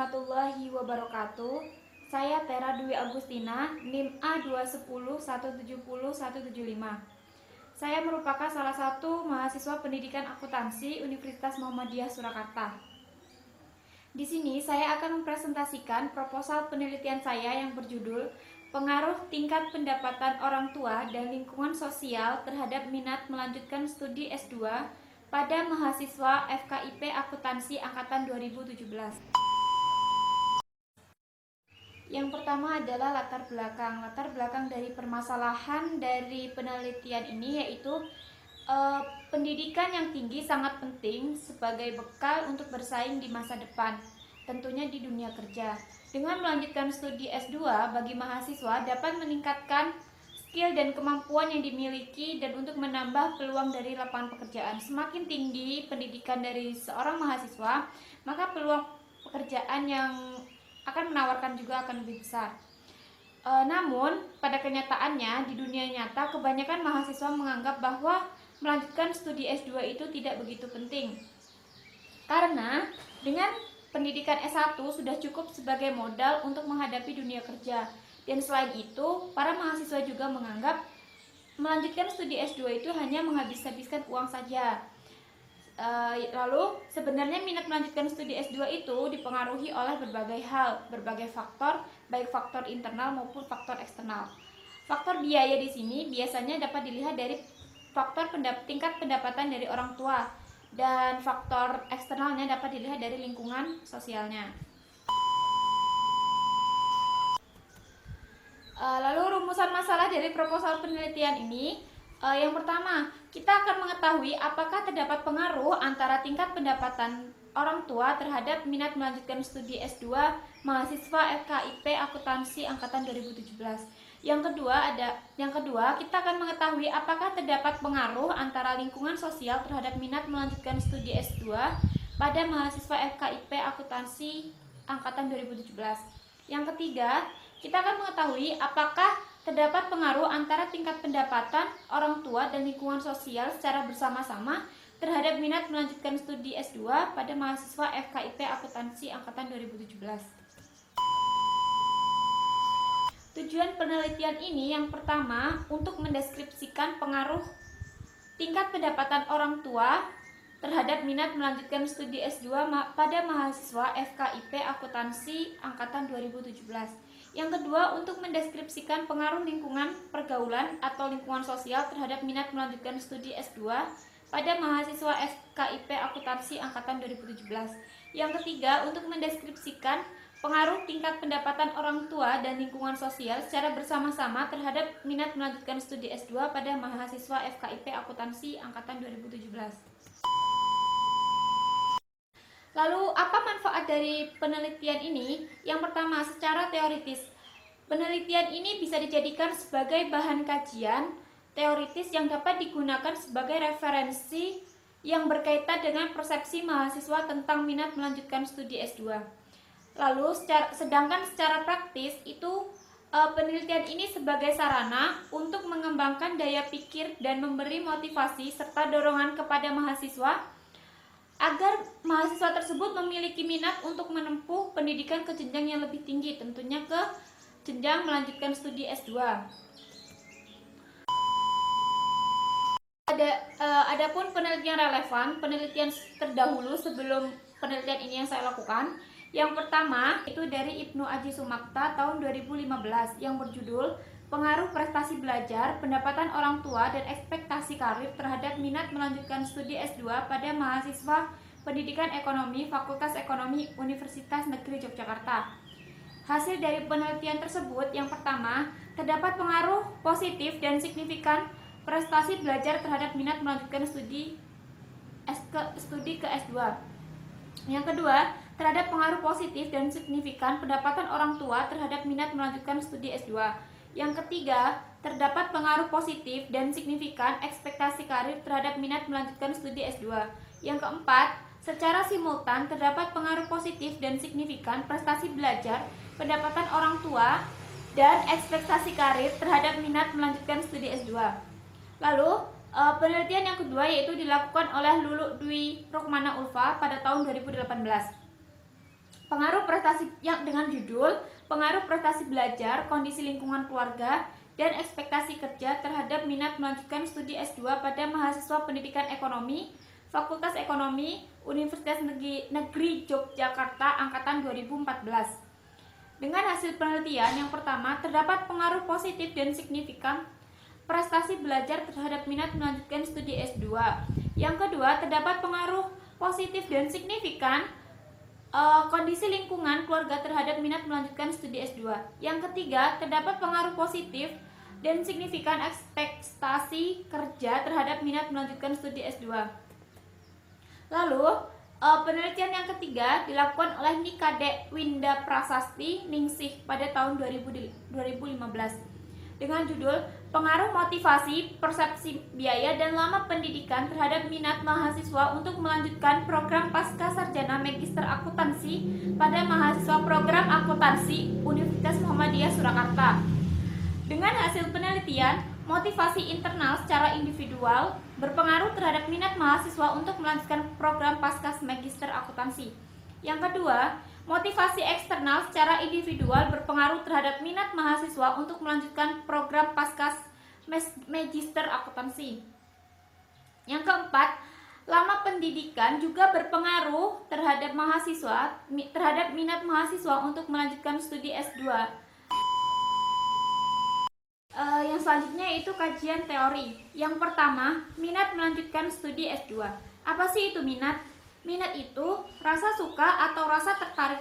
warahmatullahi wabarakatuh. Saya Tera Dwi Agustina, NIM A210170175. Saya merupakan salah satu mahasiswa pendidikan akuntansi Universitas Muhammadiyah Surakarta. Di sini saya akan mempresentasikan proposal penelitian saya yang berjudul Pengaruh Tingkat Pendapatan Orang Tua dan Lingkungan Sosial terhadap minat melanjutkan studi S2 pada mahasiswa FKIP Akuntansi angkatan 2017. Yang pertama adalah latar belakang. Latar belakang dari permasalahan dari penelitian ini yaitu pendidikan yang tinggi sangat penting sebagai bekal untuk bersaing di masa depan, tentunya di dunia kerja. Dengan melanjutkan studi S2 bagi mahasiswa dapat meningkatkan skill dan kemampuan yang dimiliki dan untuk menambah peluang dari lapangan pekerjaan. Semakin tinggi pendidikan dari seorang mahasiswa, maka peluang pekerjaan yang akan menawarkan juga akan lebih besar. Namun, pada kenyataannya di dunia nyata kebanyakan mahasiswa menganggap bahwa melanjutkan studi S2 itu tidak begitu penting. Karena dengan pendidikan S1 sudah cukup sebagai modal untuk menghadapi dunia kerja. Dan selain itu, para mahasiswa juga menganggap melanjutkan studi S2 itu hanya menghabiskan uang saja. Lalu sebenarnya minat melanjutkan studi S2 itu dipengaruhi oleh berbagai hal, berbagai faktor, baik faktor internal maupun faktor eksternal. Faktor biaya di sini biasanya dapat dilihat dari faktor tingkat pendapatan dari orang tua, dan faktor eksternalnya dapat dilihat dari lingkungan sosialnya. Lalu rumusan masalah dari proposal penelitian ini. Yang pertama, kita akan mengetahui apakah terdapat pengaruh antara tingkat pendapatan orang tua terhadap minat melanjutkan studi S2 mahasiswa FKIP Akuntansi angkatan 2017. Yang kedua, kita akan mengetahui apakah terdapat pengaruh antara lingkungan sosial terhadap minat melanjutkan studi S2 pada mahasiswa FKIP Akuntansi angkatan 2017. Yang ketiga, kita akan mengetahui apakah terdapat pengaruh antara tingkat pendapatan orang tua dan lingkungan sosial secara bersama-sama terhadap minat melanjutkan studi S2 pada mahasiswa FKIP Akuntansi angkatan 2017. Tujuan penelitian ini yang pertama untuk mendeskripsikan pengaruh tingkat pendapatan orang tua terhadap minat melanjutkan studi S2 pada mahasiswa FKIP Akuntansi angkatan 2017. Yang kedua, untuk mendeskripsikan pengaruh lingkungan pergaulan atau lingkungan sosial terhadap minat melanjutkan studi S2 pada mahasiswa FKIP Akuntansi angkatan 2017. Yang ketiga, untuk mendeskripsikan pengaruh tingkat pendapatan orang tua dan lingkungan sosial secara bersama-sama terhadap minat melanjutkan studi S2 pada mahasiswa FKIP Akuntansi angkatan 2017. Lalu, apa manfaat dari penelitian ini? Yang pertama, secara teoritis, penelitian ini bisa dijadikan sebagai bahan kajian teoritis yang dapat digunakan sebagai referensi yang berkaitan dengan persepsi mahasiswa tentang minat melanjutkan studi S2. Lalu, sedangkan secara praktis itu penelitian ini sebagai sarana untuk mengembangkan daya pikir dan memberi motivasi serta dorongan kepada mahasiswa agar mahasiswa tersebut memiliki minat untuk menempuh pendidikan ke jenjang yang lebih tinggi, tentunya ke jenjang melanjutkan studi S2. Adapun penelitian relevan, penelitian terdahulu sebelum penelitian ini yang saya lakukan. Yang pertama itu dari Ibnu Aji Sumakta tahun 2015 yang berjudul Pengaruh Prestasi Belajar, Pendapatan Orang Tua, dan Ekspektasi Karir terhadap Minat Melanjutkan Studi S2 pada Mahasiswa Pendidikan Ekonomi Fakultas Ekonomi Universitas Negeri Yogyakarta. Hasil dari penelitian tersebut, yang pertama, terdapat pengaruh positif dan signifikan prestasi belajar terhadap minat melanjutkan studi ke S2. Yang kedua, terhadap pengaruh positif dan signifikan pendapatan orang tua terhadap minat melanjutkan studi S2. Yang ketiga, terdapat pengaruh positif dan signifikan ekspektasi karir terhadap minat melanjutkan studi S2. Yang keempat, secara simultan terdapat pengaruh positif dan signifikan prestasi belajar, pendapatan orang tua, dan ekspektasi karir terhadap minat melanjutkan studi S2. Lalu, penelitian yang kedua yaitu dilakukan oleh Lulu Dwi Rukmana Ulfa pada tahun 2018. Pengaruh prestasi yang dengan judul Pengaruh Prestasi Belajar, Kondisi Lingkungan Keluarga, dan Ekspektasi Kerja terhadap minat melanjutkan studi S2 pada mahasiswa pendidikan ekonomi, Fakultas Ekonomi, Universitas Negeri Yogyakarta Angkatan 2014. Dengan hasil penelitian yang pertama, terdapat pengaruh positif dan signifikan prestasi belajar terhadap minat melanjutkan studi S2. Yang kedua, terdapat pengaruh positif dan signifikan kondisi lingkungan keluarga terhadap minat melanjutkan studi S2. Yang ketiga, terdapat pengaruh positif dan signifikan ekspektasi kerja terhadap minat melanjutkan studi S2. Lalu, penelitian yang ketiga dilakukan oleh Nikade Winda Prasasti Ningsih pada tahun 2015 dengan judul Pengaruh Motivasi, Persepsi Biaya, dan Lama Pendidikan terhadap Minat Mahasiswa untuk Melanjutkan Program Pascasarjana Magister Akuntansi pada Mahasiswa Program Akuntansi Universitas Muhammadiyah Surakarta. Dengan hasil penelitian, motivasi internal secara individual berpengaruh terhadap minat mahasiswa untuk melanjutkan program Pascas Magister Akuntansi. Yang kedua, motivasi eksternal secara individual berpengaruh terhadap minat mahasiswa untuk melanjutkan program Pascas Magister Akuntansi. Yang keempat, lama pendidikan juga berpengaruh terhadap minat mahasiswa untuk melanjutkan studi S2. Yang selanjutnya itu kajian teori. Yang pertama, minat melanjutkan studi S2. Apa sih itu minat? Minat itu rasa suka atau rasa tertarik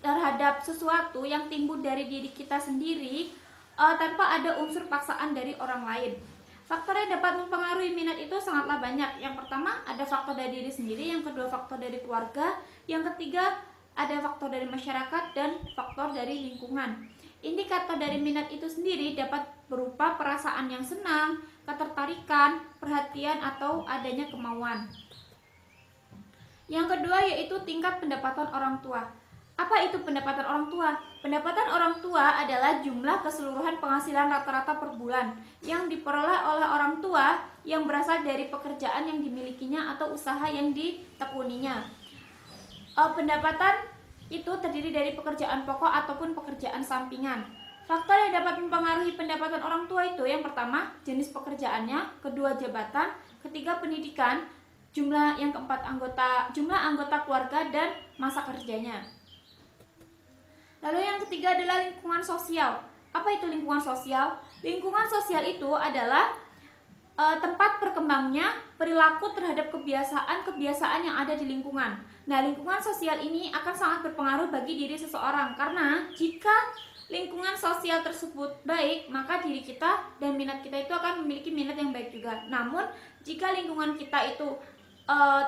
terhadap sesuatu yang timbul dari diri kita sendiri tanpa ada unsur paksaan dari orang lain. Faktor yang dapat mempengaruhi minat itu sangatlah banyak. Yang pertama, ada faktor dari diri sendiri. Yang kedua, faktor dari keluarga. Yang ketiga, ada faktor dari masyarakat dan faktor dari lingkungan. Indikator dari minat itu sendiri dapat berupa perasaan yang senang, ketertarikan, perhatian, atau adanya kemauan. Yang kedua yaitu tingkat pendapatan orang tua. Apa itu pendapatan orang tua? Pendapatan orang tua adalah jumlah keseluruhan penghasilan rata-rata per bulan yang diperoleh oleh orang tua yang berasal dari pekerjaan yang dimilikinya atau usaha yang ditekuninya. Pendapatan itu terdiri dari pekerjaan pokok ataupun pekerjaan sampingan. Faktor yang dapat mempengaruhi pendapatan orang tua itu yang pertama, jenis pekerjaannya, kedua jabatan, ketiga pendidikan, yang keempat jumlah anggota keluarga dan masa kerjanya. Lalu yang ketiga adalah lingkungan sosial. Apa itu lingkungan sosial? Lingkungan sosial itu adalah tempat berkembangnya perilaku terhadap kebiasaan yang ada di lingkungan. Nah, lingkungan sosial ini akan sangat berpengaruh bagi diri seseorang karena jika lingkungan sosial tersebut baik, maka diri kita dan minat kita itu akan memiliki minat yang baik juga. Namun, jika lingkungan kita itu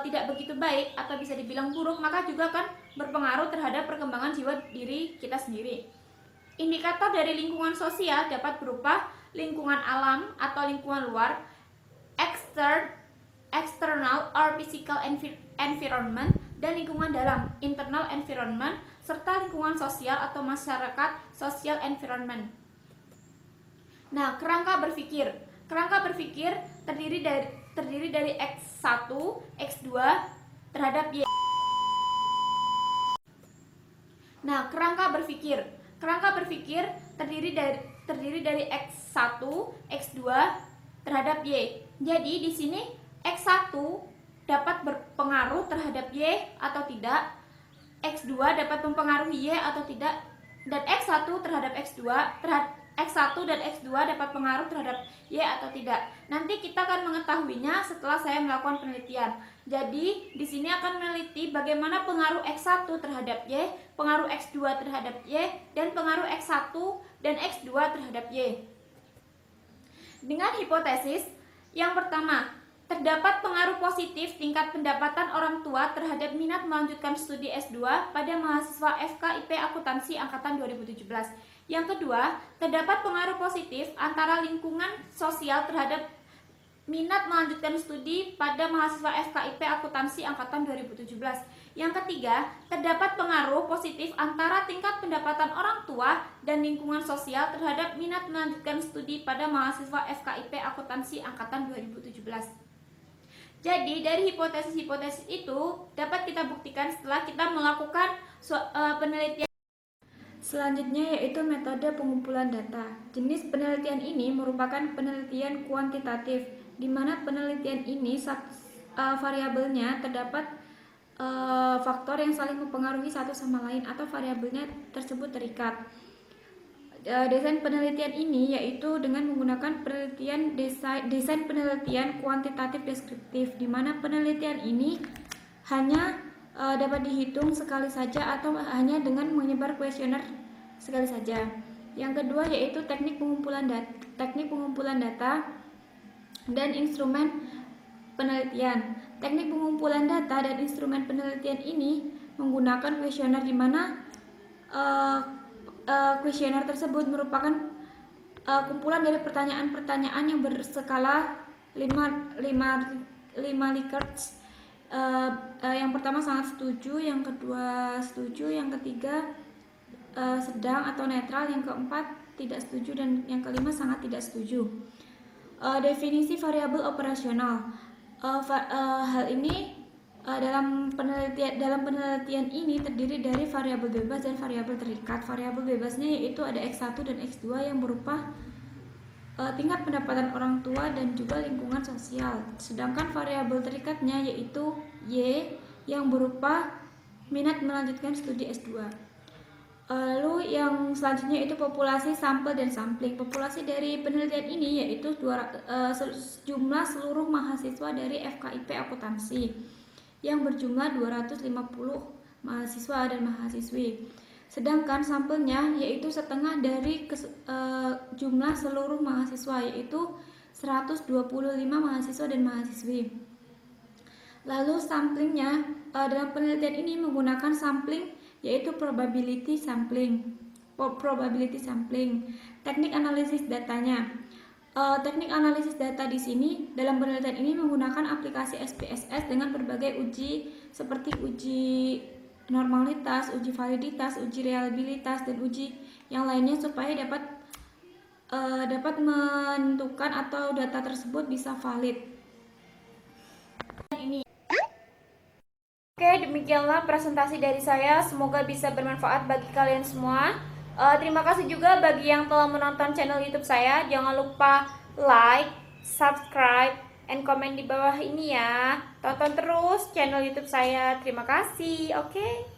tidak begitu baik atau bisa dibilang buruk, maka juga akan berpengaruh terhadap perkembangan jiwa diri kita sendiri. Indikator dari lingkungan sosial dapat berupa lingkungan alam atau lingkungan luar, external or physical environment, dan lingkungan dalam, internal environment, serta lingkungan sosial atau masyarakat, social environment. Nah, kerangka berpikir. Kerangka berpikir terdiri dari X1, X2 terhadap Y. Nah, kerangka berpikir terdiri dari X1, X2 terhadap Y. Jadi di sini X1 dapat berpengaruh terhadap Y atau tidak, X2 dapat mempengaruhi Y atau tidak, dan X1 terhadap X2 X1 dan X2 dapat pengaruh terhadap Y atau tidak. Nanti kita akan mengetahuinya setelah saya melakukan penelitian. Jadi, di sini akan meneliti bagaimana pengaruh X1 terhadap Y, pengaruh X2 terhadap Y, dan pengaruh X1 dan X2 terhadap Y. Dengan hipotesis yang pertama, terdapat pengaruh positif tingkat pendapatan orang tua terhadap minat melanjutkan studi S2 pada mahasiswa FKIP Akuntansi angkatan 2017. Yang kedua, terdapat pengaruh positif antara lingkungan sosial terhadap minat melanjutkan studi pada mahasiswa FKIP Akuntansi angkatan 2017. Yang ketiga, terdapat pengaruh positif antara tingkat pendapatan orang tua dan lingkungan sosial terhadap minat melanjutkan studi pada mahasiswa FKIP Akuntansi angkatan 2017. Jadi, dari hipotesis-hipotesis itu dapat kita buktikan setelah kita melakukan penelitian selanjutnya yaitu metode pengumpulan data. Jenis penelitian ini merupakan penelitian kuantitatif, di mana penelitian ini variabelnya terdapat faktor yang saling mempengaruhi satu sama lain atau variabelnya tersebut terikat. Desain penelitian ini yaitu dengan menggunakan desain penelitian kuantitatif deskriptif, di mana penelitian ini hanya dapat dihitung sekali saja atau hanya dengan menyebar kuesioner sekali saja. Yang kedua yaitu teknik pengumpulan data dan instrumen penelitian. Teknik pengumpulan data dan instrumen penelitian ini menggunakan kuesioner, di mana kuesioner tersebut merupakan kumpulan dari pertanyaan-pertanyaan yang berskala 5 Likert. Yang pertama sangat setuju, yang kedua setuju, yang ketiga sedang atau netral, yang keempat tidak setuju, dan yang kelima sangat tidak setuju. Definisi variabel operasional. Hal ini dalam penelitian ini terdiri dari variabel bebas dan variabel terikat. Variabel bebasnya yaitu ada X1 dan X2 yang berupa tingkat pendapatan orang tua dan juga lingkungan sosial. Sedangkan variabel terikatnya yaitu Y yang berupa minat melanjutkan studi S2. Lalu yang selanjutnya itu populasi, sampel, dan sampling. Populasi dari penelitian ini yaitu jumlah seluruh mahasiswa dari FKIP akuntansi yang berjumlah 250 mahasiswa dan mahasiswi. Sedangkan sampelnya yaitu setengah dari jumlah seluruh mahasiswa, yaitu 125 mahasiswa dan mahasiswi. Lalu samplingnya dalam penelitian ini menggunakan sampling yaitu probability sampling. Teknik analisis datanya. Teknik analisis data di sini dalam penelitian ini menggunakan aplikasi SPSS dengan berbagai uji seperti uji normalitas, uji validitas, uji reliabilitas, dan uji yang lainnya supaya dapat menentukan atau data tersebut bisa valid. Oke, demikianlah presentasi dari saya. Semoga bisa bermanfaat bagi kalian semua. Terima kasih juga bagi yang telah menonton channel YouTube saya. Jangan lupa like, subscribe, and komen di bawah ini ya. Tonton terus channel YouTube saya. Terima kasih. Oke.